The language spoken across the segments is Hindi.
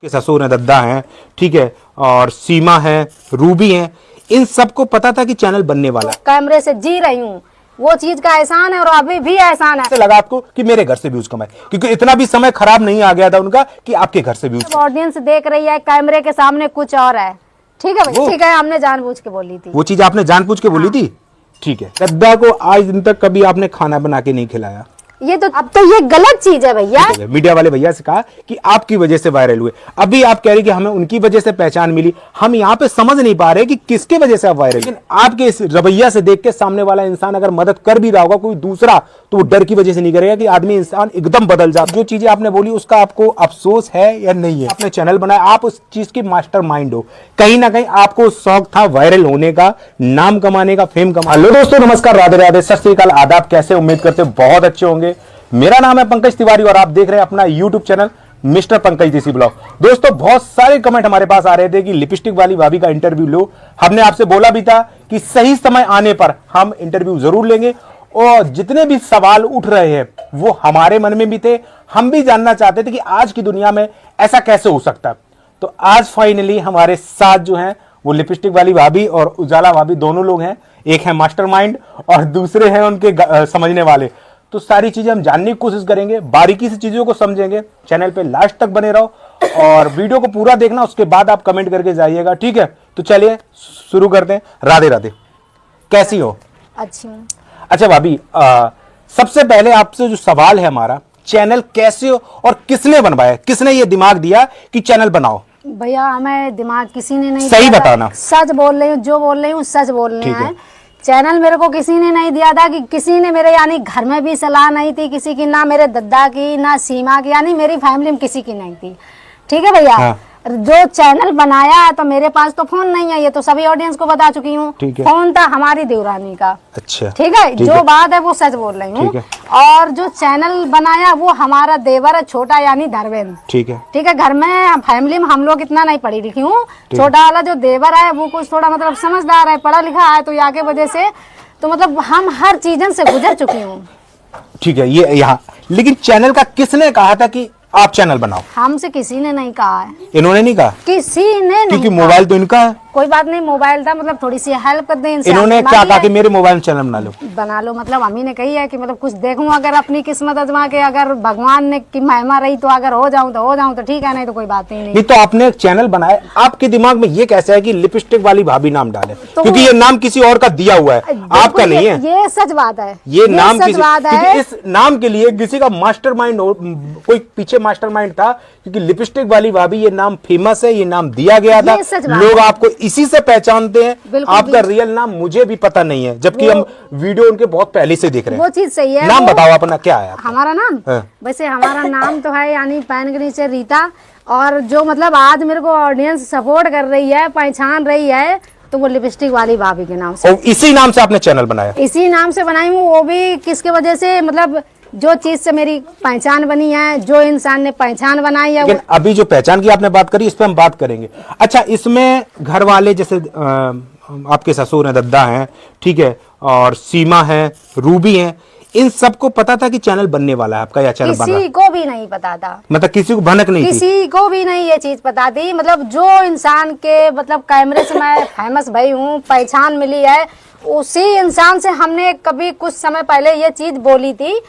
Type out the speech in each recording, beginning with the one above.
के ससुर हैं, दद्दा हैं, ठीक है, और सीमा है, रूबी हैं, इन सबको पता था कि चैनल बनने वाला है। कैमरे से जी रही हूँ, वो चीज का एहसान है और अभी भी एहसान है। लगा आपको कि मेरे घर से व्यूज कमाए, क्योंकि इतना भी समय खराब नहीं आ गया था उनका कि आपके घर से व्यूज। ऑडियंस देख रही है, कैमरे के सामने कुछ और है। ठीक है भाई, ठीक है, हमने जानबूझ के बोली थी। वो चीज आपने जानबूझ के बोली थी, ठीक है। दद्दा को आज दिन तक कभी आपने खाना बना के नहीं खिलाया, ये तो अब तो ये गलत चीज है भैया। मीडिया वाले भैया से कहा कि आपकी वजह से वायरल हुए, अभी आप कह रहे कि हमें उनकी वजह से पहचान मिली। हम यहाँ पे समझ नहीं पा रहे कि किसके वजह से आप वायरल। लेकिन आपके इस रवैया से देख के सामने वाला इंसान अगर मदद कर भी रहा होगा कोई दूसरा, तो वो डर की वजह से नहीं करेगा कि आदमी इंसान एकदम बदल जाए। जो चीजें आपने बोली उसका आपको अफसोस है या नहीं है? आपने चैनल बनाया, आप उस चीज की मास्टर माइंड हो, कहीं ना कहीं आपको शौक था वायरल होने का, नाम कमाने का, फेम कमाने। हेलो दोस्तों, नमस्कार, राधे राधे, सत श्री अकाल, आदाब। कैसे? उम्मीद करते बहुत अच्छे होंगे। मेरा नाम है पंकज तिवारी और आप देख रहे हैं अपना यूट्यूब चैनल मिस्टर पंकज देसी ब्लॉग। दोस्तों, बहुत सारे कमेंट हमारे पास आ रहे थे कि लिपस्टिक वाली भाभी का इंटरव्यू लो। हमने आपसे बोला भी था कि सही समय आने पर हम इंटरव्यू जरूर लेंगे, और जितने भी सवाल उठ रहे हैं वो हमारे मन में भी थे। हम भी जानना चाहते थे कि आज की दुनिया में ऐसा कैसे हो सकता है। तो आज फाइनली हमारे साथ जो है वो लिपस्टिक वाली भाभी और उजाला भाभी दोनों लोग हैं। एक है मास्टरमाइंड और दूसरे हैं उनके समझने वाले। तो सारी चीजें हम जानने की कोशिश करेंगे, बारीकी से चीजों को समझेंगे। चैनल पे लास्ट तक बने रहो और वीडियो को पूरा देखना, उसके बाद आप कमेंट करके जाइएगा, ठीक है? तो चलिए शुरू करते हैं। राधे राधे, कैसी हो? अच्छी हूँ। अच्छा भाभी, सबसे पहले आपसे जो सवाल है हमारा, चैनल कैसे हो और किसने बनवाया, किसने ये दिमाग दिया कि चैनल बनाओ? भैया हमें दिमाग किसी ने नहीं सही दिया था। बताना। सच बोल रही हूँ, जो बोल रही हूँ सच बोल रही ठीक है। है। चैनल मेरे को किसी ने नहीं दिया था, कि किसी ने मेरे यानी घर में भी सलाह नहीं थी किसी की, ना मेरे दद्दा की, ना सीमा की, यानी मेरी फैमिली में किसी की नहीं थी। ठीक है भैया। हाँ। जो चैनल बनाया तो मेरे पास तो फोन नहीं है, ये तो सभी ऑडियंस को बता चुकी हूँ। ठीक है। फोन था हमारी देवरानी का। अच्छा, ठीक है, जो बात है वो सच बोल रही हूँ। और जो चैनल बनाया वो हमारा देवर है छोटा, यानी धर्मेंद्र। ठीक है। ठीक है, घर में फैमिली में हम लोग इतना नहीं पढ़ी लिखी हूँ। छोटा वाला जो देवर है वो कुछ थोड़ा मतलब समझदार है, पढ़ा लिखा है, तो यहाँ के वजह से तो मतलब हम हर चीजन से गुजर चुकी हूँ। ठीक है, ये यहाँ लेकिन चैनल का किसने कहा था कि आप चैनल बनाओ? हमसे किसी ने नहीं कहा है। इन्होंने नहीं कहा? किसी ने नहीं, क्योंकि मोबाइल तो इनका है। कोई बात नहीं, मोबाइल था, मतलब थोड़ी सी हेल्प कर दे। इन्होंने क्या कहा कि मेरे मोबाइल चैनल बना लो? बना लो, मतलब अम्मी ने कही है कि मतलब कुछ देखूं, अगर अपनी किस्मत आजमा के, अगर भगवान ने की महिमा रही तो अगर हो जाऊं तो ठीक है, नहीं तो कोई बात ही नहीं। तो आपने चैनल बनाया, आपके दिमाग में ये कैसा है कि लिपस्टिक वाली भाभी नाम डाले? तो क्योंकि ये नाम किसी और का दिया हुआ है, आपका नहीं है। ये सच बात है, ये नाम सच बात है। क्योंकि इस नाम के लिए किसी का मास्टरमाइंड हो, कोई पीछे मास्टरमाइंड था, क्योंकि लिपस्टिक वाली भाभी ये नाम फेमस है, ये नाम दिया गया था, लोग आपको इसी से पहचानते हैं। आपका रियल नाम मुझे भी पता नहीं है, जबकि हम वीडियो उनके बहुत पहले से देख रहे हैं। वो चीज सही है। नाम बताओ अपना, क्या है हमारा नाम? हाँ। वैसे हमारा नाम तो है यानी पैन के नीचे रीता, और जो मतलब आज मेरे को ऑडियंस सपोर्ट कर रही है, पहचान रही है, तो वो लिपस्टिक वाली भाभी के नाम से। और इसी नाम से आपने चैनल बनाया? इसी नाम से बनाई हूँ, वो भी किसके वजह से, मतलब जो चीज से मेरी पहचान बनी है, जो इंसान ने पहचान बनाई है। लेकिन अभी जो पहचान की आपने बात करी, इस पे हम बात करेंगे। अच्छा, इसमें घर वाले जैसे आपके ससुर हैं, दद्दा हैं, ठीक है, और सीमा है, रूबी हैं, इन सबको पता था कि चैनल बनने वाला है आपका, या चैनल बन रहा है? किसी को भी नहीं पता था, मतलब किसी को भनक नहीं थी? किसी को भी नहीं ये चीज पता थी। मतलब जो इंसान के मतलब कैमरे से मैं फेमस भई हूँ, पहचान मिली है, उसी इंसान से हमने कभी कुछ समय पहले ये चीज बोली थी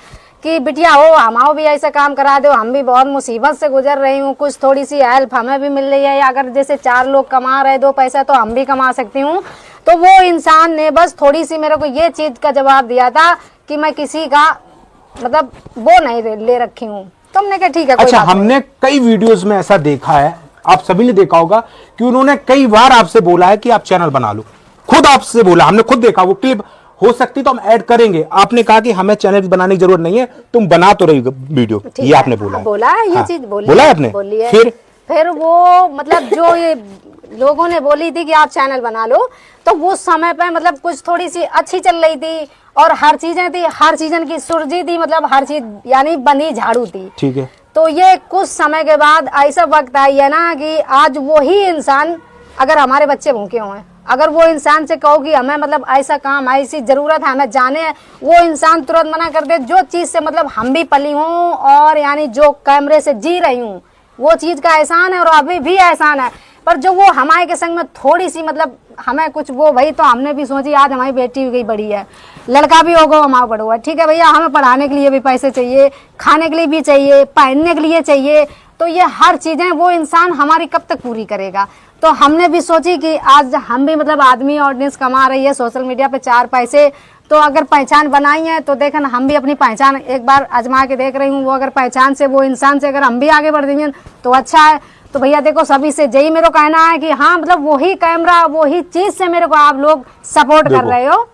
कि बिटिया हो, हमाओ भी ऐसा काम करा दो, हम भी बहुत मुसीबत से गुजर रही हूँ, कुछ थोड़ी सी हेल्प हमें भी मिल रही है, अगर जैसे 4 लोग कमा रहे 2 पैसा तो हम भी कमा सकती हूँ। तो वो इंसान ने बस थोड़ी सी मेरे को ये चीज का जवाब दिया था कि मैं किसी का मतलब वो नहीं ले रखी हूँ। तो हमने कहा ठीक है, कोई अच्छा, बात हमने कई वीडियोस में ऐसा देखा है, आप सभी ने देखा होगा कि उन्होंने कई बार आपसे बोला है कि आप चैनल बना लो। खुद आपसे बोला, हमने खुद देखा, वो क्लिप हो सकती तो हम ऐड करेंगे। आपने कहा कि हमें चैनल बनाने की जरूरत नहीं है, तुम बना तो रही वीडियो, ये आपने बोला है। बोला है ये हाँ, चीज बोला है आपने? बोली है। फिर वो मतलब जो ये लोगों ने बोली थी कि आप चैनल बना लो, तो वो समय पे मतलब कुछ थोड़ी सी अच्छी चल रही थी, और हर चीजें थी, हर चीजन की सुरजी थी, मतलब हर चीज यानी बंदी झाड़ू थी। ठीक है। तो ये कुछ समय के बाद ऐसा वक्त आई है ना कि आज वही इंसान, अगर हमारे बच्चे भूखे हुए हैं, अगर वो इंसान से कहो कि हमें मतलब ऐसा काम, ऐसी जरूरत है, हमें जाने, वो इंसान तुरंत मना कर दे। जो चीज से मतलब हम भी पली हूँ और यानी जो कैमरे से जी रही हूँ, वो चीज का एहसान है और अभी भी एहसान है। पर जो वो हमारे के संग में थोड़ी सी मतलब हमें कुछ वो भाई, तो हमने भी सोची आज हमारी बेटी हो गई बड़ी है, लड़का भी होगा हमारा बड़ा हुआ, ठीक है भैया, हमें पढ़ाने के लिए भी पैसे चाहिए, खाने के लिए भी चाहिए, पहनने के लिए चाहिए, तो ये हर चीजें वो इंसान हमारी कब तक पूरी करेगा। तो हमने भी सोची कि आज हम भी मतलब आदमी ऑडियंस कमा रही है सोशल मीडिया पे 4 पैसे, तो अगर पहचान बनाई है तो देखा ना, हम भी अपनी पहचान एक बार आजमा के देख रही हूँ, वो अगर पहचान से वो इंसान से अगर हम भी आगे बढ़ देंगे तो अच्छा है। तो भैया देखो सभी से यही मेरे को कहना है कि हाँ मतलब वही कैमरा वही चीज से मेरे को आप लोग सपोर्ट कर रहे हो।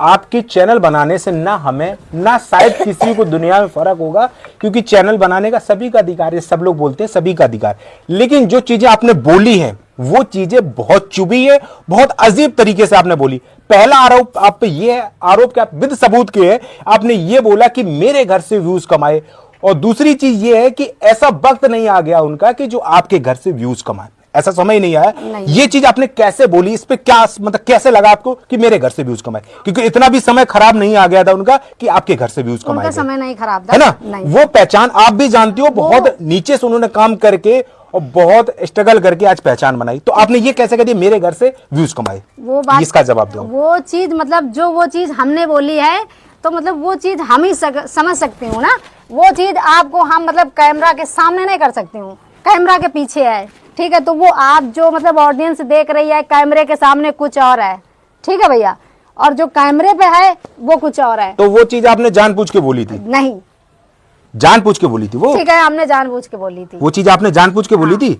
आपके चैनल बनाने से ना हमें ना शायद किसी को दुनिया में फर्क होगा, क्योंकि चैनल बनाने का सभी का अधिकार है, सब लोग बोलते हैं सभी का अधिकार, लेकिन जो चीजें आपने बोली हैं वो चीजें बहुत चुभी है, बहुत अजीब तरीके से आपने बोली। पहला आरोप आप पे ये है, आरोप क्या विद सबूत के है, आपने ये बोला कि मेरे घर से व्यूज कमाए, और दूसरी चीज ये है कि ऐसा वक्त नहीं आ गया उनका कि जो आपके घर से व्यूज कमाए, ऐसा समय नहीं आया। ये चीज आपने कैसे बोली, इस पे क्या मतलब कैसे लगा आपको कि मेरे घर से व्यूज कमाए, क्योंकि इतना भी समय खराब नहीं आ गया था उनका कि आपके घर से व्यूज कमाए। उनका समय नहीं खराब था, है ना, वो पहचान आप भी जानती हो, बहुत नीचे से उन्होंने काम करके और बहुत स्ट्रगल करके आज पहचान बनाई, तो आपने ये कैसे कह दिया मेरे घर से व्यूज कमाए, वो बात इसका जवाब दो। वो चीज मतलब जो वो चीज हमने बोली है तो मतलब वो चीज हम ही समझ सकती हूँ ना, वो चीज आपको हम मतलब कैमरा के सामने नहीं कर सकती हूँ, कैमरा के पीछे है, ठीक है। तो वो आप जो मतलब ऑडियंस देख रही है कैमरे के सामने कुछ और है, ठीक है भैया, और जो कैमरे पे है वो कुछ और है। तो वो चीज आपने जानबूझ के बोली थी? नहीं, जानबूझ के बोली थी वो? ठीक है, हमने जानबूझ के बोली थी, वो चीज आपने जानबूझ के बोली थी,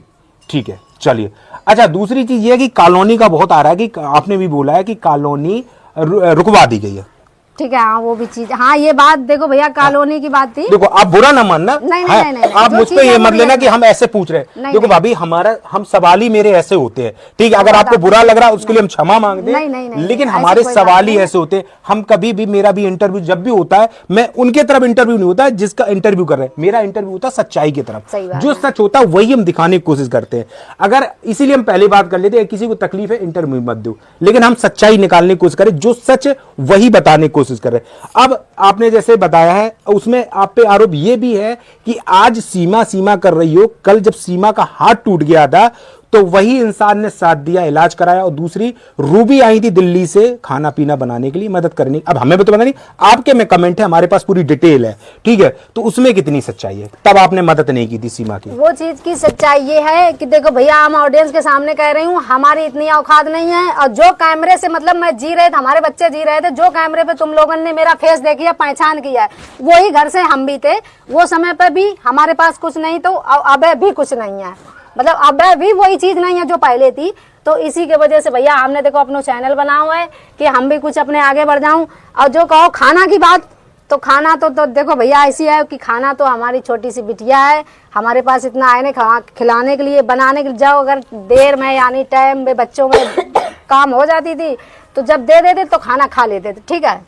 ठीक है, चलिए। अच्छा, दूसरी चीज ये है कि कॉलोनी का बहुत आ रहा है कि आपने भी बोला है कि कॉलोनी रुकवा दी गई है, ठीक है। हाँ वो भी चीज, हाँ ये बात देखो भैया, कॉलोनी की बात थी। देखो आप बुरा ना मानना, नहीं, हाँ, नहीं, नहीं, आप मुझ पे ये मत लेना कि हम ऐसे पूछ रहे हैं। देखो भाभी, हमारा हम सवाल ही मेरे ऐसे होते हैं, ठीक है, अगर आपको बुरा लग रहा है उसके लिए हम क्षमा मांगते हैं, लेकिन हमारे सवाल ही ऐसे होते हैं। हम कभी भी, मेरा भी इंटरव्यू जब भी होता है, मैं उनके तरफ इंटरव्यू नहीं होता है जिसका इंटरव्यू कर रहे हैं, मेरा इंटरव्यू होता है सच्चाई की तरफ, जो सच होता है वही हम दिखाने की कोशिश करते हैं। अगर इसीलिए हम पहले बात कर लेते हैं, किसी को तकलीफ है इंटरव्यू मत दो, लेकिन हम सच्चाई निकालने की कोशिश करें, जो सच वही बताने की कोशिश कर रहे हैं। अब आपने जैसे बताया है, उसमें आप पे आरोप यह भी है कि आज सीमा कर रही हो, कल जब सीमा का हाथ टूट गया था तो वही इंसान ने साथ दिया, इलाज कराया, और दूसरी रूबी आई थी दिल्ली से खाना पीना बनाने के लिए, मदद करने। अब हमें भी तो पता नहीं, आपके में कमेंट है, हमारे पास पूरी डिटेल है, ठीक है, तो उसमें कितनी सच्चाई है? तब आपने मदद नहीं की थी सीमा की। वो चीज की सच्चाई ये है कि देखो भैया, हम ऑडियंस के सामने कह रही हूँ, हमारी इतनी औकात नहीं है, और जो कैमरे से मतलब मैं जी रहे थे, हमारे बच्चे जी रहे थे, जो कैमरे पे तुम लोगों ने मेरा फेस देखी है, पहचान किया है, वही घर से हम भी थे। वो समय पर भी हमारे पास कुछ नहीं, तो अब भी कुछ नहीं है, मतलब अब भी वही चीज नहीं है जो पहले थी। तो इसी के वजह से भैया हमने देखो अपना चैनल बना हुआ है कि हम भी कुछ अपने आगे बढ़ जाऊं। और जो कहो खाना की बात, तो खाना तो देखो भैया ऐसी है कि खाना तो हमारी छोटी सी बिटिया है, हमारे पास इतना है नहीं खिलाने के लिए, बनाने के लिए जाओ, अगर देर में यानी टाइम में बच्चों में काम हो जाती थी तो जब दे देते तो खाना खा लेते थे, ठीक है।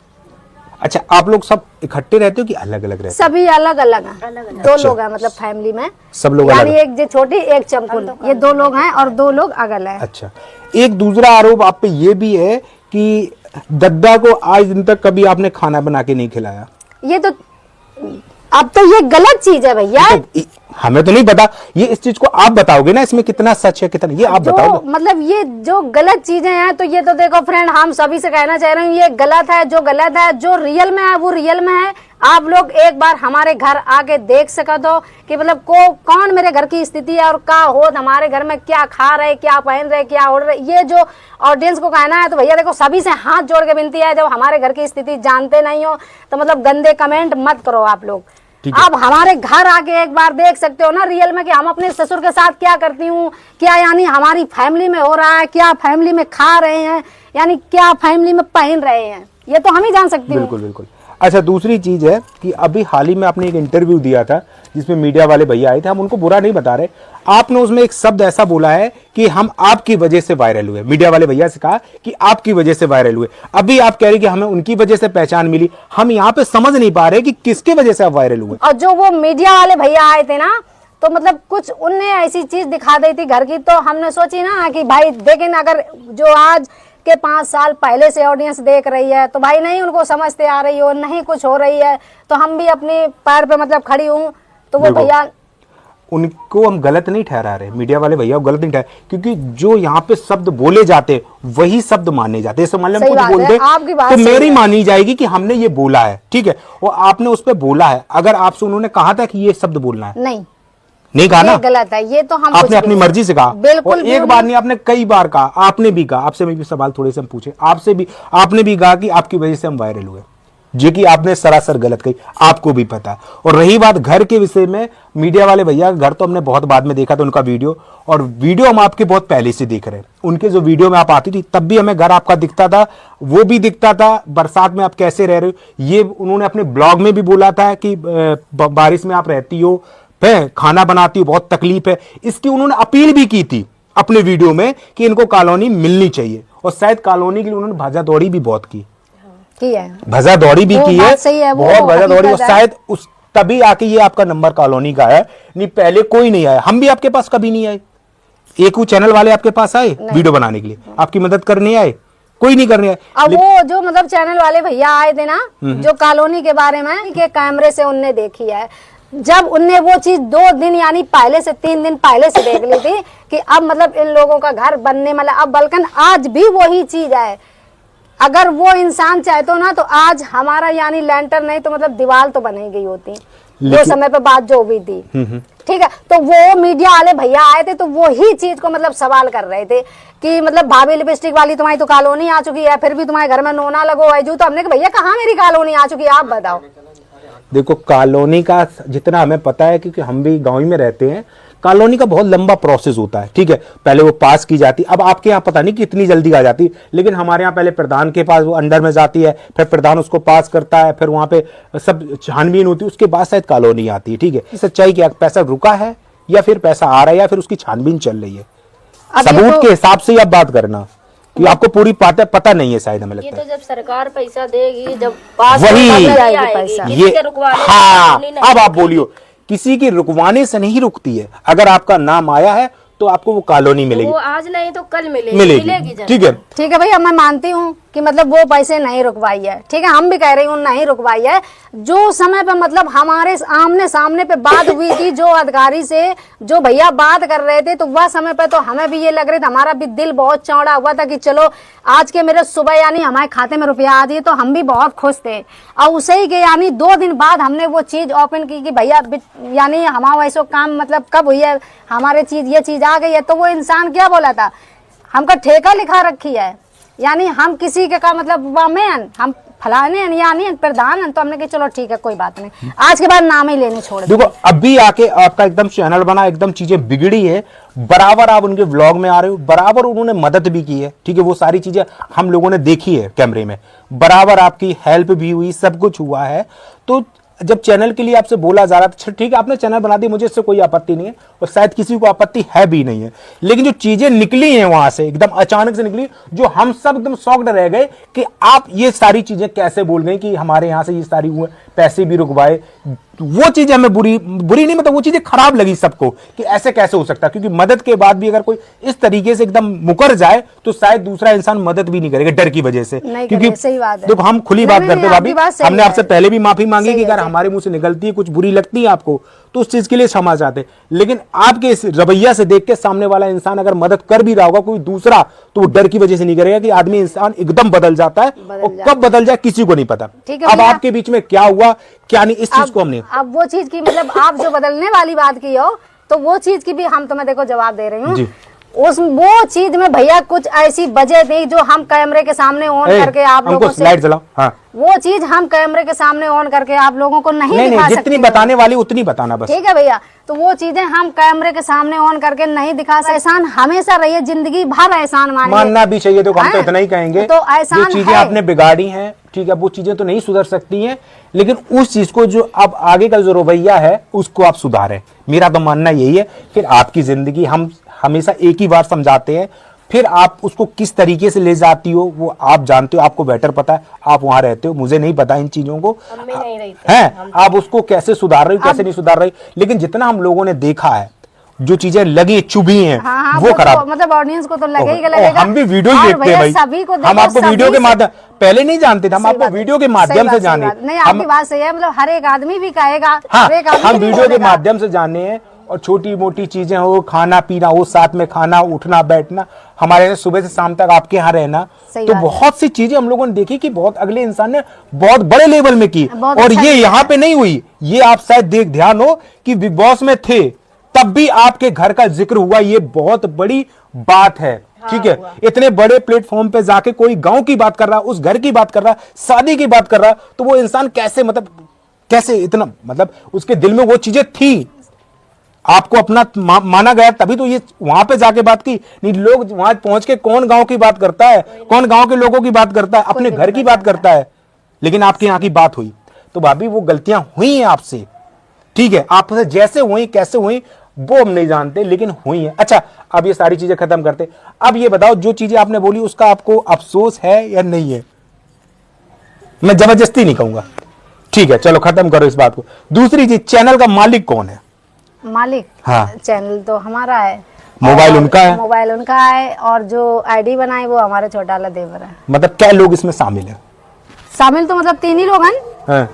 अच्छा, आप लोग सब इकट्ठे रहते हो कि अलग अलग रहते हो? सभी अलग अलग हैं, दो लोग हैं मतलब फैमिली में, सब लोग यानी अलग? एक जो छोटी एक चमकुल, ये 2 लोग हैं और 2 लोग अगल हैं। अच्छा, एक दूसरा आरोप आप पे ये भी है कि दद्दा को आज दिन तक कभी आपने खाना बना के नहीं खिलाया। ये तो अब तो ये गलत चीज है भैया, तो हमें तो नहीं पता, ये इस चीज को आप बताओगे ना, इसमें कितना सच है कितना, ये आप बताओगे। मतलब ये जो गलत चीजें हैं, तो ये तो देखो फ्रेंड, हम सभी से कहना चाह रहे हूँ, ये गलत है, जो गलत है, जो रियल में है वो रियल में है। आप लोग एक बार हमारे घर आके देख सका दो कि मतलब कौन मेरे घर की स्थिति है और क्या हो, हमारे घर में क्या खा रहे, क्या पहन रहे, क्या ओढ़ रहे, ये जो ऑडियंस को कहना है। तो भैया देखो, सभी से हाथ जोड़ के विनती है, जब हमारे घर की स्थिति जानते नहीं हो तो मतलब गंदे कमेंट मत करो आप लोग। आप हमारे घर आके एक बार देख सकते हो ना रियल में कि हम अपने ससुर के साथ क्या करती हूँ, क्या यानी हमारी फैमिली में हो रहा है, क्या फैमिली में खा रहे हैं, यानी क्या फैमिली में पहन रहे हैं, ये तो हम ही जान सकते हैं। बिल्कुल बिल्कुल। अच्छा, दूसरी चीज है कि अभी हाल ही में आपने एक इंटरव्यू दिया था जिसमें मीडिया वाले भैया आए थे, हम उनको बुरा नहीं बता रहे, आपने उसमें एक शब्द ऐसा बोला है कि हम आपकी वजह से वायरल हुए। मीडिया वाले भैया से कहा कि आपकी वजह से वायरल हुए, अभी आप कह रहे कि हमें उनकी वजह से पहचान मिली। हम यहाँ पे समझ नहीं पा रहे कि किसके वजह से आप वायरल हुए। और जो वो मीडिया वाले भैया आए थे ना, तो मतलब कुछ उनने ऐसी चीज दिखा दी थी घर की, तो हमने सोची ना कि भाई देखें, अगर जो आज के 5 साल पहले से ऑडियंस देख रही है तो भाई नहीं उनको समझते आ रही हो, नहीं कुछ हो रही है, तो हम भी अपने पैर पे मतलब खड़ी हूँ। तो वो भैया उनको हम गलत नहीं ठहरा रहे, मीडिया वाले भैया को गलत नहीं ठहरा, क्योंकि जो यहाँ पे शब्द बोले जाते वही शब्द माने जाते। जैसे मान लो हम कुछ बोल दे तो मेरी मानी जाएगी कि हमने ये बोला है, ठीक है, और आपने उस पर बोला है। अगर आपसे उन्होंने कहा था कि ये शब्द बोलना है, नहीं कहा ना, गलत है ये, तो हम आपने अपनी मर्जी से कहा। बिल्कुल और एक बार नहीं, आपने कई बार कहा, आपने भी कहा, आपसे भी सवाल थोड़े से हम पूछे, आपसे भी आपने भी कहा कि आपकी वजह से हम वायरल हुए, जो कि आपने सरासर गलत कही, आपको भी पता है। और रही बात घर के विषय में, मीडिया वाले भैया घर तो हमने बहुत बाद में देखा था उनका वीडियो, और वीडियो हम आपके बहुत पहले से देख रहे हैं। उनके जो वीडियो में आप आती थी तब भी हमें घर आपका दिखता था, वो भी दिखता था, बरसात में आप कैसे रह रहे हो ये उन्होंने अपने ब्लॉग में भी बोला था कि बारिश में आप रहती हो, खाना बनाती हो, बहुत तकलीफ है। इसकी उन्होंने अपील भी की थी अपने वीडियो में कि इनको कॉलोनी मिलनी चाहिए, और शायद कॉलोनी के लिए उन्होंने भाजा दौड़ी भी बहुत की है, भजा दौड़ी भी की है, बहुत भजा दौड़ी, और शायद उस तभी आके ये आपका नंबर कॉलोनी का है, नहीं पहले कोई नहीं आया। हम भी आपके पास कभी नहीं आए, एक वो चैनल वाले आपके पास आए वीडियो बनाने के लिए, आपकी मदद करने आए, कोई नहीं करने आए। अब वो जो मतलब चैनल वाले भैया आए थे ना, जो कॉलोनी के बारे में के कैमरे से उनने देखी है, जब उनने वो चीज 2 दिन यानी पहले से 3 दिन पहले से देख ली थी कि अब मतलब इन लोगों का घर बनने वाला, अब बल्कि आज भी वही चीज है। अगर वो इंसान चाहते ना तो आज हमारा यानी लेंटर नहीं तो मतलब दीवार तो बनी गई होती, वो समय पे बात जो हुई थी, ठीक है। तो वो मीडिया वाले भैया आए थे तो वो ही चीज को मतलब सवाल कर रहे थे कि मतलब भाभी लिपस्टिक वाली तुम्हारी तो कॉलोनी आ चुकी है, फिर भी तुम्हारे घर में नोना लगो है जो, तो हमने कहा भैया कहाँ मेरी कॉलोनी आ चुकी है, आप बताओ। देखो कॉलोनी का जितना हमें पता है, क्योंकि हम भी गांव में रहते हैं, कॉलोनी का बहुत लंबा प्रोसेस होता है, ठीक है। पहले वो पास की जाती, अब आपके यहाँ पता नहीं कितनी जल्दी आ जाती, लेकिन हमारे यहाँ पहले प्रधान के पास वो अंडर में जाती है, फिर प्रधान उसको पास करता है, फिर वहां पे सब छानबीन होती है, उसके बाद शायद कॉलोनी आती है, ठीक है। सच्चाई क्या, पैसा रुका है या फिर पैसा आ रहा है या फिर उसकी छानबीन चल रही है, सबूत के हिसाब से आप बात करना कि आपको पूरी बातें पता नहीं है शायद, हमें लगता है। ये तो जब सरकार पैसा देगी, जब पास वही पैसा ये, हाँ अब आप बोलियो, किसी की रुकवाने से नहीं रुकती है। अगर आपका नाम आया है तो आपको वो कॉलोनी मिलेगी, वो आज नहीं तो कल मिलेगी, ठीक है भैया, मैं मानती हूँ कि मतलब वो पैसे नहीं रुकवाई है, ठीक है, हम भी कह रही हूँ नहीं रुकवाई है। जो समय पे मतलब हमारे आमने सामने पे बात हुई थी, जो अधिकारी से जो भैया बात कर रहे थे, तो वह समय पे तो हमें भी ये लग रहा था, हमारा भी दिल बहुत चौड़ा हुआ था कि चलो आज के मेरे सुबह यानी हमारे खाते में रुपया आ दिए, तो हम भी बहुत खुश थे। और उसे ही के यानी 2 दिन बाद हमने वो चीज ओपन की कि भैया यानी हमारा वैसा काम मतलब कब हुई है, हमारे चीज ये चीज आ गई है। तो वो इंसान क्या बोला था, हमका ठेका लिखा रखी है, यानी हम किसी के का मतलब हम फलाने यानी प्रधान, तो हमने कहा चलो ठीक है कोई बात नहीं, आज के बाद नाम ही लेने छोड़। देखो अभी आके आपका एकदम चैनल बना, एकदम चीजें बिगड़ी है, बराबर आप उनके व्लॉग में आ रहे हो, बराबर उन्होंने मदद भी की है, ठीक है, वो सारी चीजें हम लोगों ने देखी है कैमरे में, बराबर आपकी हेल्प भी हुई, सब कुछ हुआ है। तो जब चैनल के लिए आपसे बोला जा रहा था, ठीक है आपने चैनल बना दी, मुझे इससे कोई आपत्ति नहीं है, और शायद किसी को आपत्ति है भी नहीं है, लेकिन जो चीजें निकली हैं वहां से एकदम अचानक से निकली, जो हम सब एकदम शॉक्ड रह गए कि आप ये सारी चीजें कैसे बोल गए कि हमारे यहाँ से ये सारी हुए, पैसे भी रुकवाए, वो चीजें हमें बुरी नहीं, मतलब वो चीजें खराब लगी सबको कि ऐसे कैसे हो सकता है। क्योंकि मदद के बाद भी अगर कोई इस तरीके से एकदम मुकर जाए तो शायद दूसरा इंसान मदद भी नहीं करेगा डर की वजह से, क्योंकि देखो हम खुली बात करते भाभी, हमने आपसे पहले भी माफी मांगी कि अगर हमारे मुंह से निकलती है कुछ बुरी लगती है आपको तो उस चीज के लिए क्षमा चाहते, लेकिन आपके इस रवैया से देख के सामने वाला इंसान अगर मदद कर भी रहा होगा कोई दूसरा, तो वो डर की वजह से नहीं करेगा कि आदमी इंसान एकदम बदल जाता है, और कब बदल जाए किसी को नहीं पता। अब आपके बीच में क्या हुआ क्या नहीं, इस चीज को हमने अब वो चीज की मतलब आप जो बदलने वाली बात की हो, तो वो चीज की भी हम तुम्हें देखो जवाब दे रही हूँ। वो चीज में भैया कुछ ऐसी वजह थी जो हम कैमरे के सामने ऑन करके आप लोगों से स्लाइड चलाओ, हाँ वो चीज हम कैमरे के सामने ऑन करके आप लोगों को नहीं दिखा सकते, जितनी बताने वाली उतनी बताना बस, ठीक है भैया। तो वो चीजें हम कैमरे के सामने ऑन करके नहीं दिखा सकते। एहसान हमेशा रहिए, जिंदगी भर एहसान मानना भी चाहिए, तो हम तो इतना ही कहेंगे, तो जो चीजें आपने बिगाड़ी हैं, ठीक है, वो चीजें तो नहीं सुधर सकती हैं, लेकिन उस चीज को जो अब आगे का जो रवैया है उसको आप सुधारें, मेरा तो मानना यही है। फिर आपकी जिंदगी हम हमेशा एक ही बार समझाते हैं, फिर आप उसको किस तरीके से ले जाती हो वो आप जानते हो, आपको बेटर पता है, आप वहां रहते हो, मुझे नहीं पता इन चीजों को है, आप उसको कैसे सुधार रहे हो कैसे नहीं सुधार रहे, लेकिन जितना हम लोगों ने देखा है जो चीजें लगी चुभी हैं वो खराब, तो, मतलब ऑडियंस को तो लगेगा। हम भी वीडियो ही देखते हैं भाई, हम आपको वीडियो के माध्यम, पहले नहीं जानते थे, हम आपको वीडियो के माध्यम से जाने, नहीं आपकी बात सही है, मतलब हर एक आदमी भी कहेगा, हम वीडियो के माध्यम से जाने हैं, और छोटी मोटी चीजें हो, खाना पीना हो, साथ में खाना, उठना बैठना, हमारे यहाँ सुबह से शाम तक आपके यहाँ रहना, सही तो बात है। बहुत सी चीजें हम लोगों ने देखी कि बहुत अगले इंसान ने बहुत बड़े लेवल में की, बहुत और अच्छा ये किया यहाँ है। पे नहीं हुई। ये आप शायद ध्यान हो कि बिग बॉस में थे तब भी आपके घर का जिक्र हुआ, ये बहुत बड़ी बात है। ठीक है, इतने बड़े प्लेटफॉर्म पे जाके कोई गांव की बात कर रहा, उस घर की बात कर रहा, शादी की बात कर रहा, तो वो इंसान कैसे, मतलब कैसे इतना, मतलब उसके दिल में वो चीजें थी, आपको अपना माना गया, तभी तो ये वहां पे जाके बात की। नहीं, लोग वहां पहुंच के कौन गांव की बात करता है, कौन गांव के लोगों की बात करता है, अपने घर की बात करता है। लेकिन आपके यहाँ की बात हुई, तो भाभी वो गलतियां हुई हैं आपसे, ठीक है, आपसे जैसे हुई कैसे हुई वो हम नहीं जानते, लेकिन हुई है। अच्छा, अब ये सारी चीजें खत्म करते, अब ये बताओ जो चीजें आपने बोली उसका आपको अफसोस है या नहीं है? मैं जबरदस्ती नहीं कहूंगा, ठीक है, चलो खत्म करो इस बात को। दूसरी चीज, चैनल का मालिक कौन है? मालिक? हाँ। चैनल तो हमारा है, मोबाइल और उनका है? मोबाइल उनका है, और जो आईडी बनाई वो हमारे छोटा वाला देवर है। मतलब क्या लोग इसमें शामिल हैं? शामिल तो मतलब 3 ही लोग हैं। हाँ,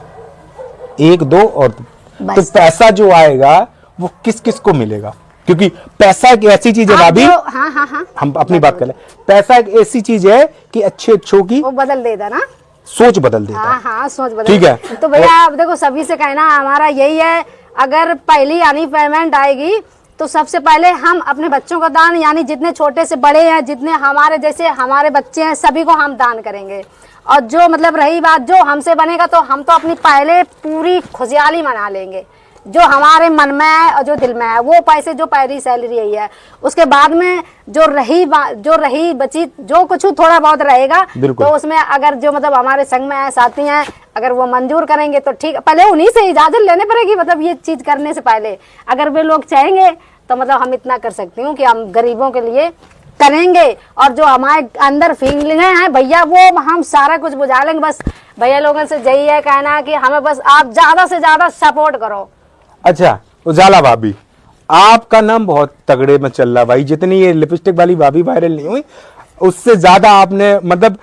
1 2 और तो बस। पैसा जो आएगा वो किस किस को मिलेगा? क्योंकि पैसा एक ऐसी चीज है आप भाभी, जो- हाँ हाँ हाँ, हम अपनी बात कर ले, पैसा एक ऐसी चीज है कि अच्छे अच्छों की वो बदल देता ना। सोच बदल देता हाँ है। हाँ, सोच बदल। ठीक है। तो भैया आप देखो, सभी से कहना हमारा यही है, अगर पहली यानी पेमेंट आएगी तो सबसे पहले हम अपने बच्चों का दान, यानी जितने छोटे से बड़े हैं, जितने हमारे जैसे हमारे बच्चे हैं, सभी को हम दान करेंगे। और जो मतलब रही बात जो हमसे बनेगा, तो हम तो अपनी पहले पूरी खुशहाली मना लेंगे, जो हमारे मन में है और जो दिल में है, वो पैसे जो पहली सैलरी यही है। उसके बाद में जो रही बची जो कुछ थोड़ा बहुत रहेगा, बिल्कुल। तो उसमें अगर जो मतलब हमारे संग में है, साथी हैं, अगर वो मंजूर करेंगे तो ठीक, पहले उन्हीं से इजाजत लेने पड़ेगी, मतलब ये चीज करने से पहले। अगर वे लोग चाहेंगे तो मतलब हम इतना कर सकती हूँ कि हम गरीबों के लिए करेंगे, और जो हमारे अंदर फीलिंग हैं भैया, वो हम सारा कुछ बुझा लेंगे। बस भैया लोगों से यही है कहना कि हमें बस आप ज्यादा से ज्यादा सपोर्ट करो। अच्छा उजाला भाभी, आपका नाम बहुत तगड़े में चल रहा भाई, जितनी ये लिपस्टिक वाली भाभी वायरल नहीं हुई उससे ज्यादा आपने मतलब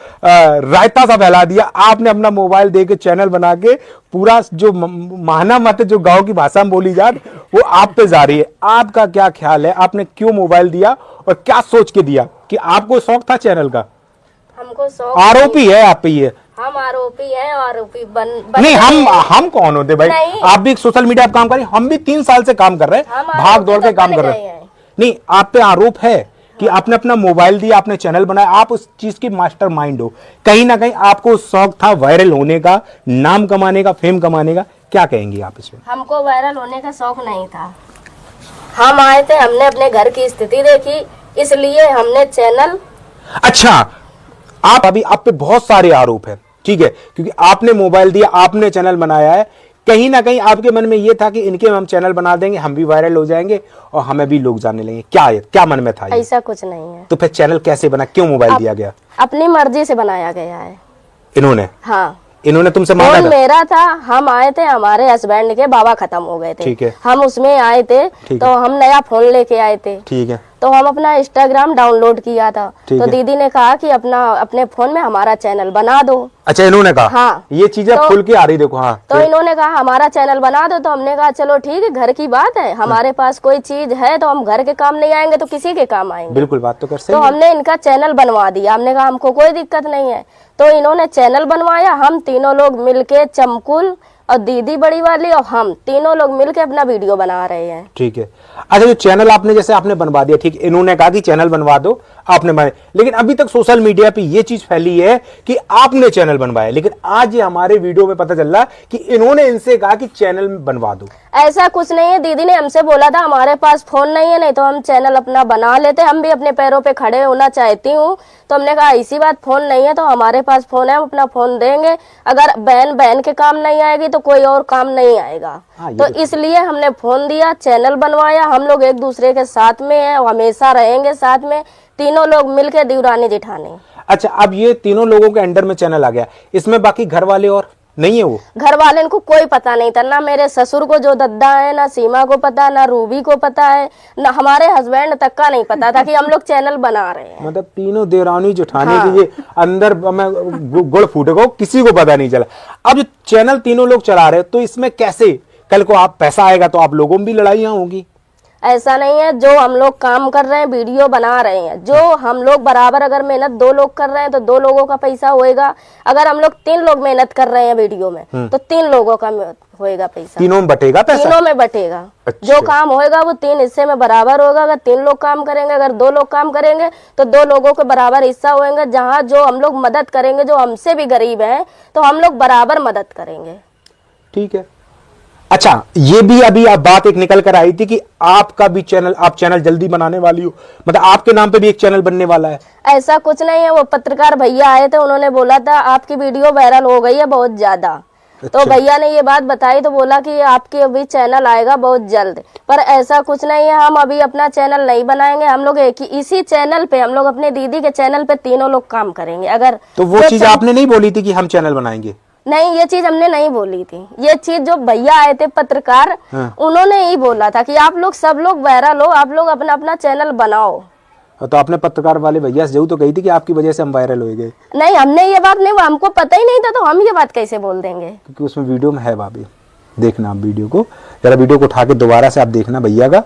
रायता सा फैला दिया। आपने अपना मोबाइल दे के चैनल बना के पूरा जो माना मत जो गांव की भाषा में बोली जात वो आप पे जा रही है। आपका क्या ख्याल है, आपने क्यों मोबाइल दिया और क्या सोच के दिया? कि आपको शौक था चैनल का? हमको शौक आरोपी है आप पे ये? हम आरोपी हैं, आरोपी बन नहीं, रहे हैं। हम कौन होते भाई? नहीं। आप भी सोशल मीडिया पे काम कर रहे हैं, हम भी 3 साल से काम कर रहे हैं, हम भाग आरोपी दौड़ के तो काम बन कर गए रहे हैं। हैं। नहीं, आप पे आरोप है कि आपने अपना मोबाइल दिया, आपने चैनल बनाया, आप उस चीज की मास्टर माइंड हो। कहीं ना कहीं आपको शौक था वायरल होने का, नाम कमाने का, फेम कमाने का। क्या कहेंगी आप इसमें? हमको वायरल होने का शौक नहीं था। हम आए थे, हमने अपने घर की स्थिति देखी, इसलिए हमने चैनल। अच्छा, आप अभी आप पे बहुत सारे आरोप है, ठीक है, क्योंकि आपने मोबाइल दिया, आपने चैनल बनाया है। कहीं ना कहीं आपके मन में ये था कि इनके हम चैनल बना देंगे, हम भी वायरल हो जाएंगे और हमें भी लोग जानने लगेंगे। क्या मन में था ये? ऐसा कुछ नहीं है। तो फिर चैनल कैसे बना, क्यों मोबाइल दिया गया? अपनी मर्जी से बनाया गया है। इन्होंने हाँ, तुमसे मांगा फोन था? मेरा था, हम आए थे, हमारे हस्बैंड के बाबा खत्म हो गए थे। ठीक है। हम उसमें आए थे, ठीक तो है। हम नया फोन लेके आए थे। ठीक है। तो हम अपना इंस्टाग्राम डाउनलोड किया था, ठीक तो है। दीदी ने कहा कि अपने फोन में हमारा चैनल बना दो। अच्छा, इन्होंने कहा? हाँ। ये चीजें तो- खुल के आ रही, देखो। हाँ, तो इन्होंने कहा हमारा चैनल बना दो, तो हमने कहा चलो ठीक है, घर की बात है, हमारे पास कोई चीज है तो हम घर के काम नहीं आएंगे तो किसी के काम आएंगे। बिल्कुल, बात तो कर सही तो है। हमने इनका चैनल बनवा दिया। हमने कहा हमको कोई दिक्कत नहीं है, तो इन्होंने चैनल बनवाया। हम तीनों लोग मिलके, चमकुल और दीदी बड़ी वाली और हम तीनों लोग मिलके अपना वीडियो बना रहे हैं। ठीक है। अच्छा, जो चैनल आपने बनवा दिया, ठीक, इन्होंने कहा कि चैनल बनवा दो, आपने बनाया, लेकिन अभी तक सोशल मीडिया पे ये चीज फैली है कि आपने चैनल बनवाया, लेकिन आज ये हमारे वीडियो में पता चल रहा कि इन्होंने इनसे कहा कि चैनल बनवा दो। ऐसा कुछ नहीं है, दीदी ने हमसे बोला था हमारे पास फोन नहीं है, नहीं तो हम चैनल अपना बना लेते, हम भी अपने पैरों पे खड़े होना चाहती हूँ। तो हमने कहा इसी बात, फोन नहीं है तो हमारे पास फोन है, हम अपना फोन देंगे। अगर बहन के काम नहीं आएगी तो कोई और काम नहीं आएगा। हाँ, तो इसलिए हमने फोन दिया, चैनल बनवाया। हम लोग एक दूसरे के साथ में हैं, हमेशा रहेंगे साथ में, तीनों लोग मिलके देवरानी जेठानी। अच्छा, अब ये तीनों लोगों के अंडर में चैनल आ गया, इसमें बाकी घर वाले और नहीं है? वो घर वाले को कोई पता नहीं था, ना मेरे ससुर को जो दद्दा है, ना सीमा को पता, ना रूबी को पता है, ना हमारे हस्बैंड तक का नहीं पता था कि हम लोग चैनल बना रहे हैं। मतलब तीनों देवरानी जेठानी हाँ। के ये अंदर में गुड़ फूटेगा, किसी को पता नहीं चला। अब जो चैनल तीनों लोग चला रहे हैं, तो इसमें कैसे कल को आप पैसा आएगा तो आप लोगों में भी लड़ाइयां होंगी? ऐसा नहीं है। जो हम लोग काम कर रहे हैं, वीडियो बना रहे हैं, जो हम लोग बराबर अगर मेहनत 2 लोग कर रहे हैं तो 2 लोगों का पैसा होएगा। अगर हम लोग 3 लोग मेहनत कर रहे हैं वीडियो में तो 3 लोगों का होएगा पैसा। तीनों में बटेगा पैसा? तीनों में बटेगा। अच्छा। जो काम होएगा वो 3 हिस्से में बराबर होगा। अगर 3 लोग काम करेंगे, अगर 2 लोग काम करेंगे तो 2 लोगों के बराबर हिस्सा होएगा। जहाँ जो हम लोग मदद करेंगे, जो हमसे भी गरीब हैं, तो हम लोग बराबर मदद करेंगे। ठीक है। अच्छा, ये भी अभी आप बात एक निकल कर आई थी कि आपका भी चैनल, आप चैनल जल्दी बनाने वाली हो, मतलब आपके नाम पे भी एक चैनल बनने वाला है? ऐसा कुछ नहीं है। वो पत्रकार भैया आए थे, उन्होंने बोला था आपकी वीडियो वायरल हो गई है बहुत ज्यादा। तो भैया ने ये बात बताई तो बोला कि आपके अभी चैनल आएगा बहुत जल्द। पर ऐसा कुछ नहीं है, हम अभी अपना चैनल नहीं बनाएंगे। हम लोग एक ही इसी चैनल पे, हम लोग अपने दीदी के चैनल पे तीनों लोग काम करेंगे। अगर तो वो चीज आपने नहीं बोली थी कि हम चैनल बनाएंगे? नहीं, ये चीज हमने नहीं बोली थी। ये चीज जो भैया आए थे पत्रकार, उन्होंने ही बोला था कि आप लोग सब लोग वायरल हो, आप लोग अपना अपना चैनल बनाओ। तो आपने पत्रकार वाले भैया से जरूर तो कही थी कि आपकी वजह से हम वायरल हो गए? नहीं, हमने ये बात नहीं, हमको पता ही नहीं था, तो हम ये बात कैसे बोल देंगे? क्योंकि उसमें वीडियो में है भाभी, देखना आप वीडियो को, जरा वीडियो को उठा के दोबारा से आप देखना भैया का,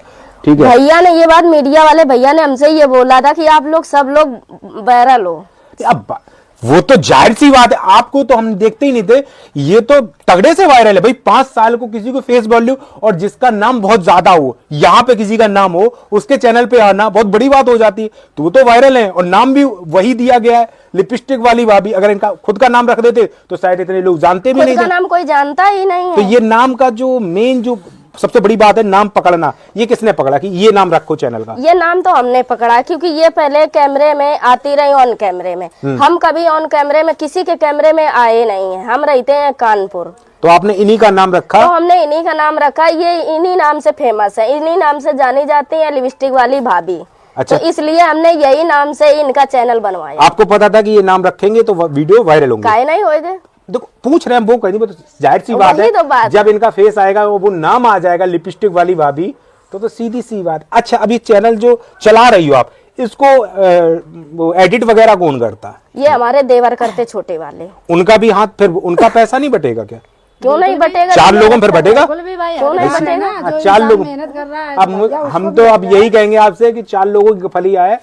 ठीक है? भैया ने ये बात, मीडिया वाले भैया ने हमसे ये बोला था कि आप लोग सब लोग वायरल हो। अब वो तो जाहिर सी बात है, आपको तो हम देखते ही नहीं थे, ये तो तगड़े से वायरल है भाई। 5 साल को किसी को फेस वैल्यू और जिसका नाम बहुत ज्यादा हो, यहाँ पे किसी का नाम हो, उसके चैनल पे आना बहुत बड़ी बात हो जाती है। तो वो तो वायरल है और नाम भी वही दिया गया है, लिपस्टिक वाली भाभी। अगर इनका खुद का नाम रख देते तो शायद इतने लोग जानते भी नहीं थे। नाम कोई जानता ही नहीं है। तो ये नाम का जो मेन, जो सबसे बड़ी बात है, नाम पकड़ना, ये किसने पकड़ा कि ये नाम रखो चैनल का? ये नाम तो हमने पकड़ा, क्योंकि ये पहले कैमरे में आती रही, ऑन कैमरे में। हम कभी ऑन कैमरे में किसी के कैमरे में आए नहीं है। हम रहते हैं कानपुर, तो आपने इन्हीं का नाम रखा? तो हमने इन्हीं का नाम रखा। ये इन्हीं नाम से फेमस है, इन्हीं नाम से जानी जाती है, लिपस्टिक वाली भाभी। अच्छा। तो इसलिए हमने यही नाम से इनका चैनल बनवाया। आपको पता था कि ये नाम रखेंगे तो वीडियो वायरल होंगे? काहे नहीं होएगा? देखो पूछ रहे हैं, वो कहीं, तो जाहिर सी बात है, तो बात जब इनका फेस आएगा, वो नाम आ जाएगा लिपस्टिक वाली भाभी, तो सीधी सी बात। अच्छा, अभी चैनल जो चला रही हो आप, इसको एडिट वगैरह कौन करता? ये हमारे देवर करते, छोटे वाले। उनका भी हाथ, फिर उनका पैसा नहीं बटेगा क्या? क्यों नहीं बटेगा? 4 लोगों में फिर बटेगा? बिल्कुल भी भाई, क्यों नहीं ऐसा बटेगा? है ना, जो 4 इंसान लोग मेहनत कर रहा है, अब हम तो अब यही कहेंगे आपसे कि 4 लोगों की फली आए,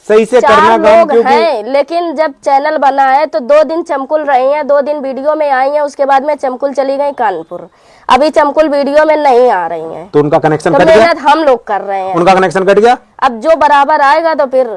सही से करना 4 काम, लोग क्योंकि हैं। लेकिन जब चैनल बना है तो 2 दिन चमकुल रही हैं, 2 दिन वीडियो में आई हैं, उसके बाद में चमकुल चली गई कानपुर। अभी चमकुल वीडियो में नहीं आ रही हैं, तो उनका कनेक्शन तो कट गया? मेहनत हम लोग कर रहे हैं। उनका कनेक्शन कट गया? अब जो बराबर आएगा तो फिर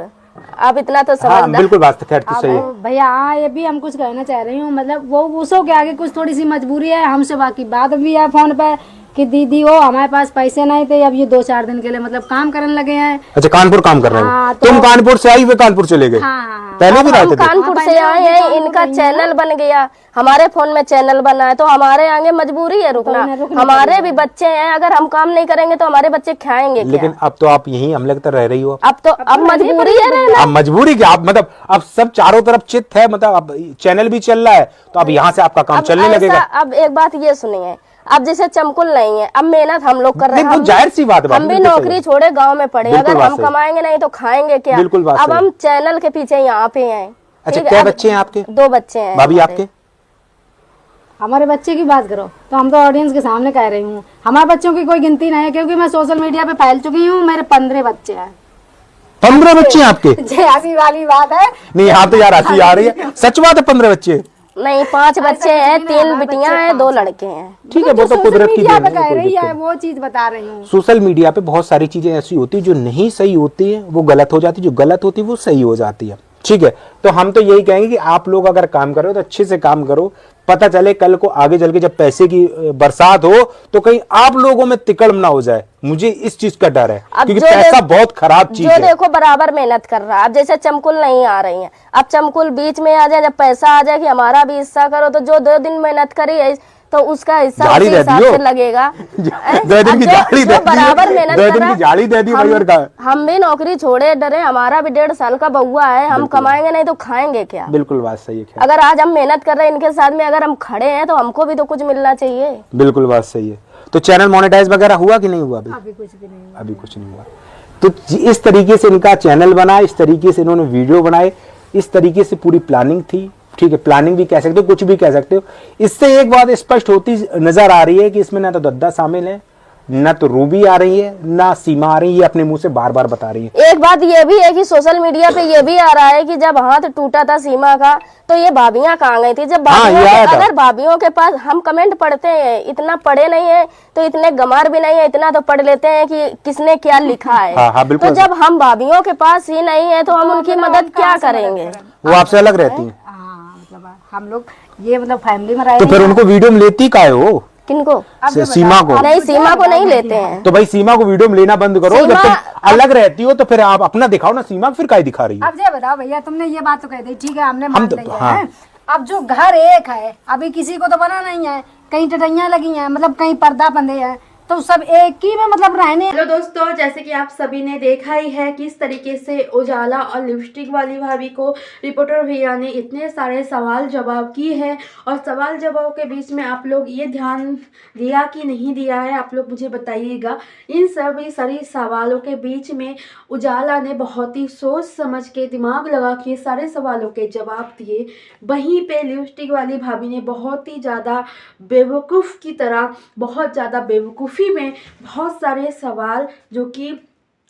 आप इतना तो हाँ, समझदार। बिल्कुल बात तो खैर तो सही है। भैया हाँ, ये भी हम कुछ कहना चाह रही हूँ, मतलब वो उसो के आगे कुछ थोड़ी सी मजबूरी है हमसे। बाकी बात भी है फोन पे कि दीदी वो हमारे पास पैसे नहीं थे, अब ये 2-4 दिन के लिए मतलब काम करने लगे हैं। अच्छा, कानपुर काम कर रहे हो? हाँ, तुम कानपुर से आई हुए कानपुर चले गए? हाँ। पहले भी हम रहते थे? कानपुर से आए हैं, इनका चैनल बन गया, हमारे फोन में चैनल बना है, तो हमारे आगे मजबूरी है रुकना। हमारे भी बच्चे हैं, अगर हम काम नहीं करेंगे तो हमारे बच्चे खाएंगे क्या? लेकिन अब तो आप यहीं हम लगता रह रही हो। अब मजबूरी है रहना। अब मजबूरी क्या, आप मतलब अब सब चारों तरफ चित है, मतलब अब चैनल भी चल रहा है, तो अब यहाँ से आपका काम चलने लगेगा। अब एक बात ये सुनिए, अब जैसे चमकुल नहीं है, अब मेहनत हम लोग कर रहे हैं। जाहिर सी बात है, हम भी नौकरी छोड़े गांव में पड़े, अगर हम कमाएंगे नहीं तो खाएंगे क्या? बिल्कुल बात अब सही। हम चैनल के पीछे यहाँ पे हैं। अच्छा, क्या बच्चे हैं आपके? 2 बच्चे हैं। भाभी आपके? हमारे बच्चे की बात करो तो हम तो ऑडियंस के सामने कह रही हूँ, हमारे बच्चों की कोई गिनती नहीं है, क्योंकि मैं सोशल मीडिया पे फैल चुकी हूँ। मेरे 15 बच्चे हैं। 15 बच्चे हैं आपके? ये हंसी वाली बात है। नहीं, यहाँ तो यार हंसी आ रही है, सच बात है। 15 बच्चे नहीं, 5 बच्चे हैं, 3 बिटियां हैं, 2 लड़के हैं। ठीक है, वो तो कुदरत की देन है, कह कोई रही दिक्कत है, वो चीज बता रही हूँ। सोशल मीडिया पे बहुत सारी चीजें ऐसी होती है जो नहीं सही होती है, वो गलत हो जाती है, जो गलत होती है वो सही हो जाती है। ठीक है, तो हम तो यही कहेंगे कि आप लोग अगर काम करो तो अच्छे से काम करो, पता चले कल को आगे चल के जब पैसे की बरसात हो तो कहीं आप लोगों में तिकड़ ना हो जाए। मुझे इस चीज का डर है, क्योंकि पैसा बहुत खराब चीज है। जो देखो बराबर मेहनत कर रहा है, अब जैसे चमकुल नहीं आ रही है, अब चमकुल बीच में आ जाए, जब पैसा आ जाए कि हमारा भी हिस्सा करो, तो जो 2 दिन मेहनत करी है तो उसका हिस्सा उसी हिसाब से लगेगा। 2 दिन की जाली दे दी, बराबर मेहनत 2 दिन की जाली दे दी भाई। और हम भी नौकरी छोड़े डरे, हमारा भी 1.5 साल का बउआ है, हम कमाएंगे नहीं तो खाएंगे क्या? बिल्कुल बात सही है। अगर आज हम मेहनत कर रहे हैं इनके साथ में, अगर हम खड़े हैं तो हमको भी तो कुछ मिलना चाहिए। बिल्कुल बात सही है। तो चैनल मोनेटाइज वगैरह हुआ कि नहीं हुआ? अभी कुछ भी नहीं हुआ। अभी कुछ नहीं हुआ। तो इस तरीके से इनका चैनल बना, इस तरीके से इन्होंने वीडियो बनाए, इस तरीके से पूरी प्लानिंग थी। ठीक है, प्लानिंग भी कह सकते हो, कुछ भी कह सकते हो। इससे एक बात स्पष्ट होती नजर आ रही है कि इसमें ना तो दद्दा शामिल है, न तो रूबी आ रही है ना सीमा आ रही है, ये अपने मुंह से बार बार बता रही है। एक बात ये भी है कि सोशल मीडिया पे ये भी आ रहा है कि जब हाथ टूटा था सीमा का तो ये भाभियां कहाँ गई थी? जब हाँ, भाभियों ये आया था। अगर भाभियों के पास हम कमेंट पढ़ते हैं, इतना पढ़े नहीं है तो इतने गमार भी नहीं है, इतना तो पढ़ लेते हैं कि किसने क्या लिखा है। हाँ, बिल्कुल। तो जब हम भाभियों के पास ही नहीं है तो हम उनकी मदद क्या करेंगे? वो आपसे अलग रहती है, हाँ मतलब हम लोग ये मतलब फैमिली में रहे तो फिर उनको वीडियो में लेती काहे हो? किनको? सीमा को। नहीं, सीमा को नहीं लेते हैं। तो भाई सीमा को वीडियो में लेना बंद करो। जब सीमा- तुम अलग रहती हो तो फिर आप अपना दिखाओ ना, सीमा फिर काहे दिखा रही हो? अब ये बताओ भैया, तुमने ये बात तो कह दी, ठीक है हमने मान तो- लिया हाँ। है। अब जो घर एक है, अभी किसी को तो बना नहीं है, कहीं टटैया लगी हैं, मतलब कहीं पर्दा बंधे हैं, तो सब एक ही में मतलब रहने। हेलो दोस्तों, जैसे कि आप सभी ने देखा ही है किस तरीके से उजाला और लिपस्टिक वाली भाभी को रिपोर्टर भैया ने इतने सारे सवाल जवाब किए हैं। और सवाल जवाब के बीच में आप लोग ये ध्यान दिया कि नहीं दिया है, आप लोग मुझे बताइएगा। इन सभी सारी सवालों के बीच में उजाला ने बहुत ही सोच समझ के, दिमाग लगा के सारे सवालों के जवाब दिए। वहीं पे लिपस्टिक वाली भाभी ने बहुत ही ज़्यादा बेवकूफ़ की तरह, बहुत ज़्यादा बेवकूफ़ी में बहुत सारे सवाल जो कि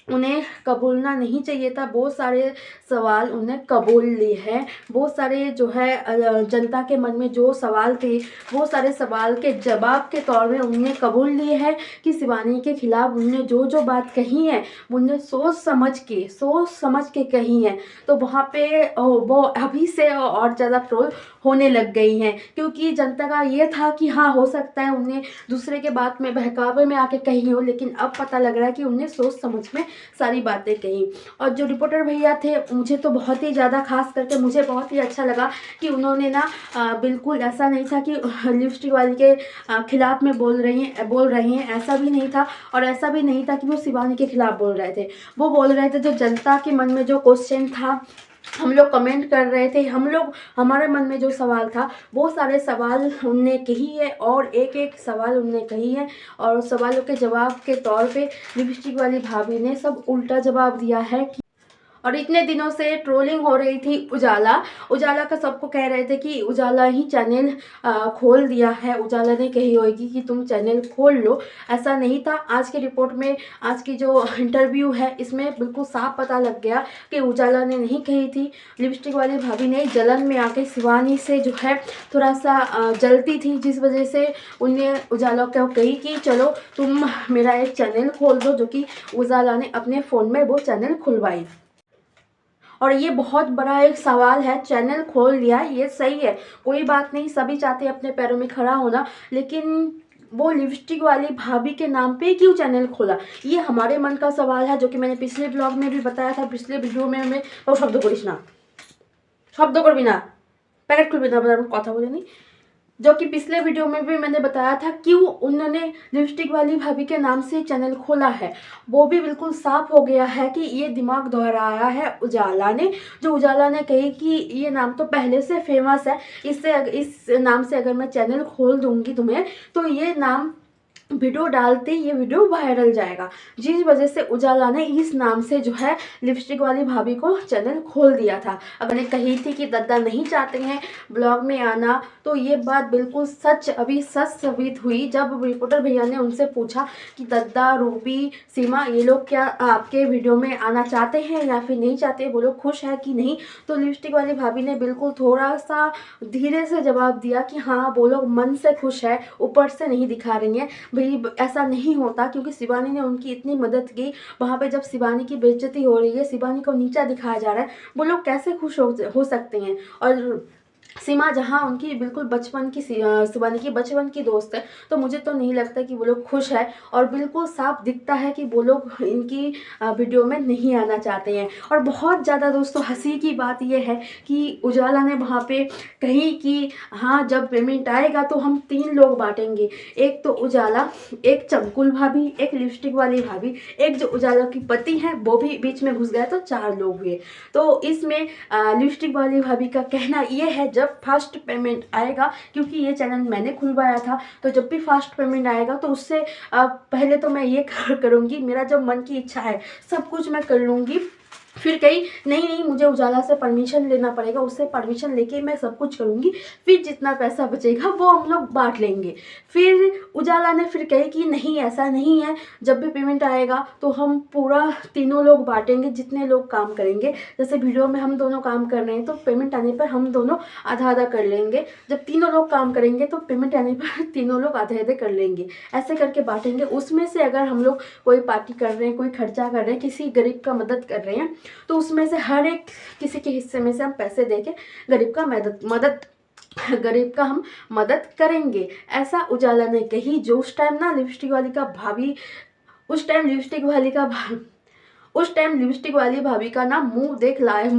उन्हें कबूलना नहीं चाहिए था, बहुत सारे सवाल उन्हें कबूल लिए हैं। बहुत सारे जो है जनता के मन में जो सवाल थे, वो सारे सवाल के जवाब के तौर में उन्होंने कबूल लिए हैं कि शिवानी के खिलाफ उन्होंने जो जो बात कही है उन्हें सोच समझ के कही है। तो वहाँ पे वो अभी से और ज़्यादा ट्रोल होने लग गई हैं, क्योंकि जनता का ये था कि हाँ हो सकता है उन्हें दूसरे के बात में बहकावे में आके कही हो, लेकिन अब पता लग रहा है कि उन्हें सोच समझ में सारी बातें कही। और जो रिपोर्टर भैया थे, मुझे तो बहुत ही ज़्यादा, खास करके मुझे बहुत ही अच्छा लगा कि उन्होंने ना बिल्कुल ऐसा नहीं था कि लिपस्टिक वाली के खिलाफ में बोल रहे हैं, ऐसा भी नहीं था। और ऐसा भी नहीं था कि वो शिवानी के खिलाफ बोल रहे थे, वो बोल रहे थे जो जनता के मन में जो क्वेश्चन था, हम लोग कमेंट कर रहे थे, हमारे मन में जो सवाल था, वो सारे सवाल उनने कही है और एक एक सवाल उनने कही है। और सवालों के जवाब के तौर पे लिपस्टिक वाली भाभी ने सब उल्टा जवाब दिया है। और इतने दिनों से ट्रोलिंग हो रही थी उजाला का, सबको कह रहे थे कि उजाला ही चैनल खोल दिया है, उजाला ने कही होगी कि तुम चैनल खोल लो। ऐसा नहीं था। आज की रिपोर्ट में, आज की जो इंटरव्यू है, इसमें बिल्कुल साफ पता लग गया कि उजाला ने नहीं कही थी। लिपस्टिक वाली भाभी ने जलन में आके शिवानी से जो है थोड़ा सा जलती थी, जिस वजह से उन्हें उजाला को कही कि चलो तुम मेरा एक चैनल खोल दो, जो कि उजाला ने अपने फ़ोन में वो चैनल खुलवाई। और ये बहुत बड़ा एक सवाल है, चैनल खोल लिया, ये सही है, कोई बात नहीं, सभी चाहते हैं अपने पैरों में खड़ा होना, लेकिन वो लिपस्टिक वाली भाभी के नाम पे क्यों चैनल खोला, ये हमारे मन का सवाल है। जो कि मैंने पिछले ब्लॉग में भी बताया था, पिछले वीडियो में मैं वो शब्द को बिना पैकेट खुल बिना कथा बोले नहीं, जो कि पिछले वीडियो में भी मैंने बताया था क्यों उन्होंने लिपस्टिक वाली भाभी के नाम से चैनल खोला है। वो भी बिल्कुल साफ हो गया है कि ये दिमाग दोहराया है उजाला ने, जो उजाला ने कही कि ये नाम तो पहले से फेमस है, इस नाम से अगर मैं चैनल खोल दूंगी तुम्हें, तो ये नाम वीडियो डालते ये वीडियो वायरल जाएगा, जिस वजह से उजाला ने इस नाम से जो है लिपस्टिक वाली भाभी को चैनल खोल दिया था। अगर ने कही थी कि दद्दा नहीं चाहते हैं ब्लॉग में आना, तो ये बात बिल्कुल अभी सच साबित हुई जब रिपोर्टर भैया ने उनसे पूछा कि दद्दा, रूबी, सीमा, ये लोग क्या आपके वीडियो में आना चाहते हैं या फिर नहीं चाहते, वो लोग खुश है कि नहीं। तो लिपस्टिक वाली भाभी ने बिल्कुल थोड़ा सा धीरे से जवाब दिया कि हाँ वो लोग मन से खुश है, ऊपर से नहीं दिखा रही हैं। भाई ऐसा नहीं होता, क्योंकि शिवानी ने उनकी इतनी मदद की, वहाँ पे जब शिवानी की बेइज्जती हो रही है, शिवानी को नीचा दिखाया जा रहा है, वो लोग कैसे खुश हो सकते हैं। और सीमा जहाँ उनकी बिल्कुल बचपन की, शिवानी की बचपन की दोस्त है, तो मुझे तो नहीं लगता कि वो लोग खुश है। और बिल्कुल साफ दिखता है कि वो लोग इनकी वीडियो में नहीं आना चाहते हैं। और बहुत ज़्यादा दोस्तों हंसी की बात यह है कि उजाला ने वहाँ पे कही कि हाँ जब पेमेंट आएगा तो हम 3 लोग बांटेंगे, एक तो उजाला, एक चंकुल भाभी, एक लिपस्टिक वाली भाभी, एक जो उजाला की पति है वो भी बीच में घुस गया, तो 4 लोग हुए। तो इसमें लिपस्टिक वाली भाभी का कहना ये है जब फर्स्ट पेमेंट आएगा, क्योंकि ये चैनल मैंने खुलवाया था, तो जब भी फर्स्ट पेमेंट आएगा तो उससे पहले तो मैं ये करूँगी, मेरा जो मन की इच्छा है सब कुछ मैं कर लूँगी, फिर कही नहीं मुझे उजाला से परमिशन लेना पड़ेगा, उससे परमिशन लेके मैं सब कुछ करूँगी, फिर जितना पैसा बचेगा वो हम लोग बांट लेंगे। फिर उजाला ने फिर कही कि नहीं ऐसा नहीं है, जब भी पेमेंट आएगा तो हम पूरा तीनों लोग बांटेंगे, जितने लोग काम करेंगे। जैसे वीडियो में हम दोनों काम कर रहे हैं तो पेमेंट आने पर हम दोनों आधा आधा कर लेंगे, जब तीनों लोग काम करेंगे तो पेमेंट आने पर तीनों लोग आधे आधे कर लेंगे, ऐसे करके बांटेंगे। उसमें से अगर हम लोग कोई पार्टी कर रहे हैं, कोई खर्चा कर रहे हैं, किसी गरीब का मदद कर रहे हैं, तो उसमें से हर एक किसी के हिस्से में से हम पैसे देके गरीब का हम मदद करेंगे। ऐसा उजाला ने कही। जो उस टाइम ना लिपस्टिक वाली भाभी का ना मुंह देख लाए,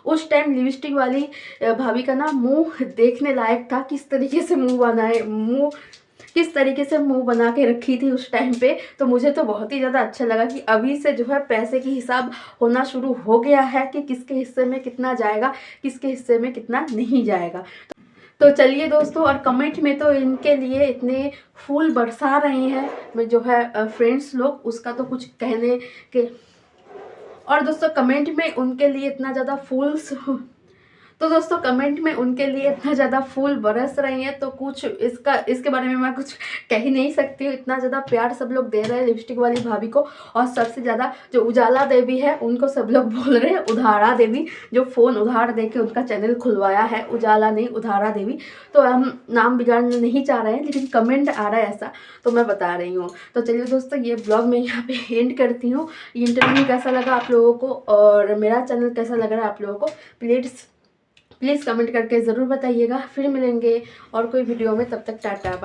उस टाइम लिपस्टिक वाली भाभी का ना मुंह देखने लायक था, किस तरीके से मुंह बना के रखी थी उस टाइम पे। तो मुझे तो बहुत ही ज़्यादा अच्छा लगा कि अभी से जो है पैसे की हिसाब होना शुरू हो गया है कि किसके हिस्से में कितना जाएगा, किसके हिस्से में कितना नहीं जाएगा। तो चलिए दोस्तों, और कमेंट में तो इनके लिए इतने फूल बरसा रहे हैं मैं जो है फ्रेंड्स लोग, उसका तो कुछ कहने के। और दोस्तों कमेंट में उनके लिए इतना ज़्यादा फूल बरस रही हैं, तो कुछ इसके बारे में मैं कुछ कह ही नहीं सकती हूँ। इतना ज़्यादा प्यार सब लोग दे रहे हैं लिपस्टिक वाली भाभी को। और सबसे ज़्यादा जो उजाला देवी है उनको सब लोग बोल रहे हैं उधारा देवी, जो फ़ोन उधार दे के उनका चैनल खुलवाया है, उजाला नहीं उधारा देवी। तो हम नाम बिगाड़ना नहीं चाह रहे हैं, लेकिन कमेंट आ रहा है ऐसा, तो मैं बता रही हूँ। तो चलिए दोस्तों, ये ब्लॉग मैं यहाँ पे एंड करती हूँ। ये इंटरव्यू कैसा लगा आप लोगों को और मेरा चैनल कैसा लग रहा है आप लोगों को, प्लीज़ कमेंट करके ज़रूर बताइएगा। फिर मिलेंगे और कोई वीडियो में, तब तक टाटा बाय।